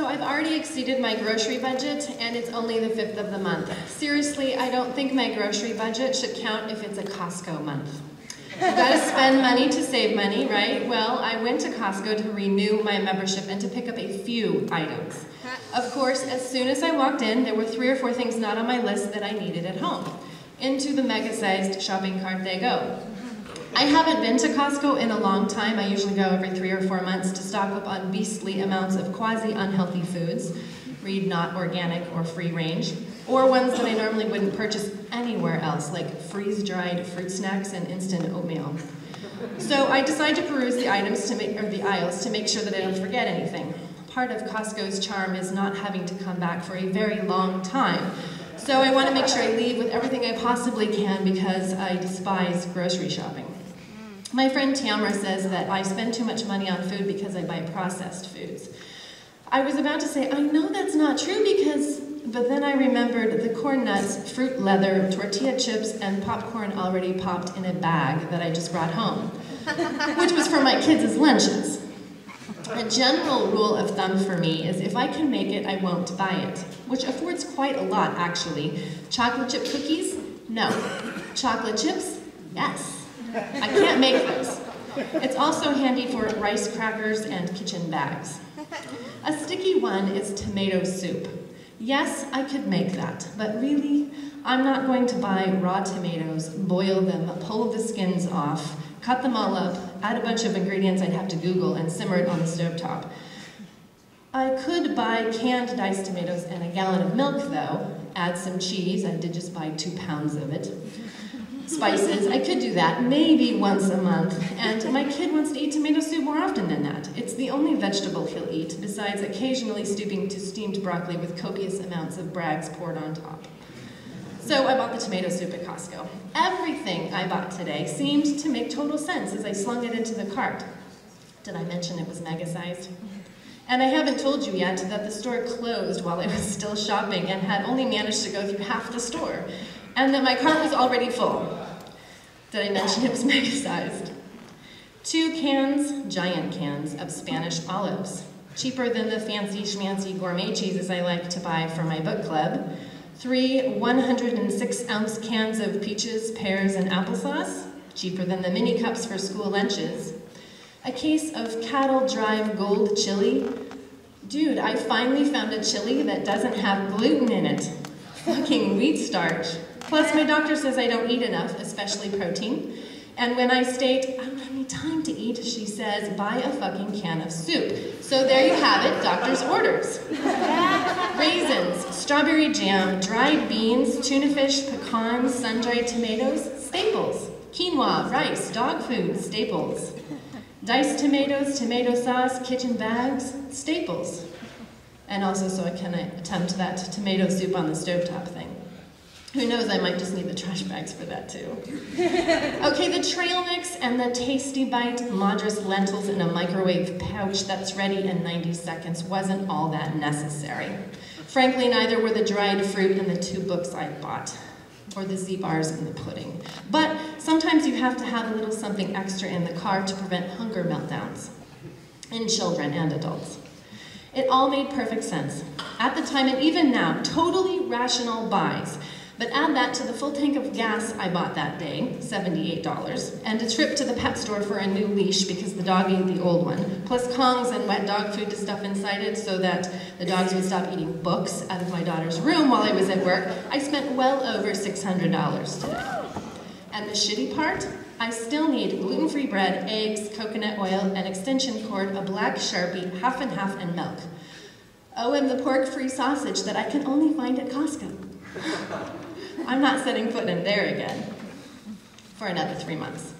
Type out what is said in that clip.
So I've already exceeded my grocery budget, and it's only the 5th of the month. Seriously, I don't think my grocery budget should count if it's a Costco month. You've got to spend money to save money, right? Well, I went to Costco to renew my membership and to pick up a few items. Of course, as soon as I walked in, there were 3 or 4 things not on my list that I needed at home. Into the mega-sized shopping cart they go. I haven't been to Costco in a long time. I usually go every 3 or 4 months to stock up on beastly amounts of quasi-unhealthy foods, read not organic or free range, or ones that I normally wouldn't purchase anywhere else, like freeze-dried fruit snacks and instant oatmeal. So I decide to peruse the aisles to make sure that I don't forget anything. Part of Costco's charm is not having to come back for a very long time. So I want to make sure I leave with everything I possibly can because I despise grocery shopping. My friend Tamara says that I spend too much money on food because I buy processed foods. I was about to say, I know that's not true but then I remembered the corn nuts, fruit leather, tortilla chips, and popcorn already popped in a bag that I just brought home, which was for my kids' lunches. A general rule of thumb for me is if I can make it, I won't buy it, which affords quite a lot, actually. Chocolate chip cookies? No. Chocolate chips? Yes. I can't make those. It's also handy for rice crackers and kitchen bags. A sticky one is tomato soup. Yes, I could make that, but really, I'm not going to buy raw tomatoes, boil them, pull the skins off, cut them all up, add a bunch of ingredients I'd have to Google, and simmer it on the stovetop. I could buy canned diced tomatoes and a gallon of milk, though, add some cheese, I did just buy 2 pounds of it, spices, I could do that maybe once a month, and my kid wants to eat tomato soup more often than that. It's the only vegetable he'll eat, besides occasionally stooping to steamed broccoli with copious amounts of Bragg's poured on top. So I bought the tomato soup at Costco. Everything I bought today seemed to make total sense as I slung it into the cart. Did I mention it was mega-sized? And I haven't told you yet that the store closed while I was still shopping and had only managed to go through half the store, and that my cart was already full. Did I mention it was mega-sized? 2 cans, giant cans, of Spanish olives, cheaper than the fancy schmancy gourmet cheeses I like to buy for my book club. 3 106-ounce cans of peaches, pears, and applesauce, cheaper than the mini cups for school lunches. A case of Cattle Drive Gold chili. Dude, I finally found a chili that doesn't have gluten in it. Fucking wheat starch. Plus, my doctor says I don't eat enough, especially protein. And when I state, I don't have any time to eat, she says, buy a fucking can of soup. So there you have it, doctor's orders. Raisins, strawberry jam, dried beans, tuna fish, pecans, sun-dried tomatoes, staples. Quinoa, rice, dog food, staples. Diced tomatoes, tomato sauce, kitchen bags, staples. And also so I can attempt that tomato soup on the stovetop thing. Who knows, I might just need the trash bags for that too. Okay, the trail mix and the Tasty Bite Madras lentils in a microwave pouch that's ready in 90 seconds wasn't all that necessary. Frankly, neither were the dried fruit and the 2 books I bought, or the Z-bars and the pudding. But sometimes you have to have a little something extra in the car to prevent hunger meltdowns in children and adults. It all made perfect sense. At the time, and even now, totally rational buys. But add that to the full tank of gas I bought that day, $78, and a trip to the pet store for a new leash because the dog ate the old one, plus Kongs and wet dog food to stuff inside it so that the dogs would stop eating books out of my daughter's room while I was at work. I spent well over $600 today. And the shitty part? I still need gluten-free bread, eggs, coconut oil, an extension cord, a black Sharpie, half and half, and milk. Oh, and the pork-free sausage that I can only find at Costco. I'm not setting foot in there again for another 3 months.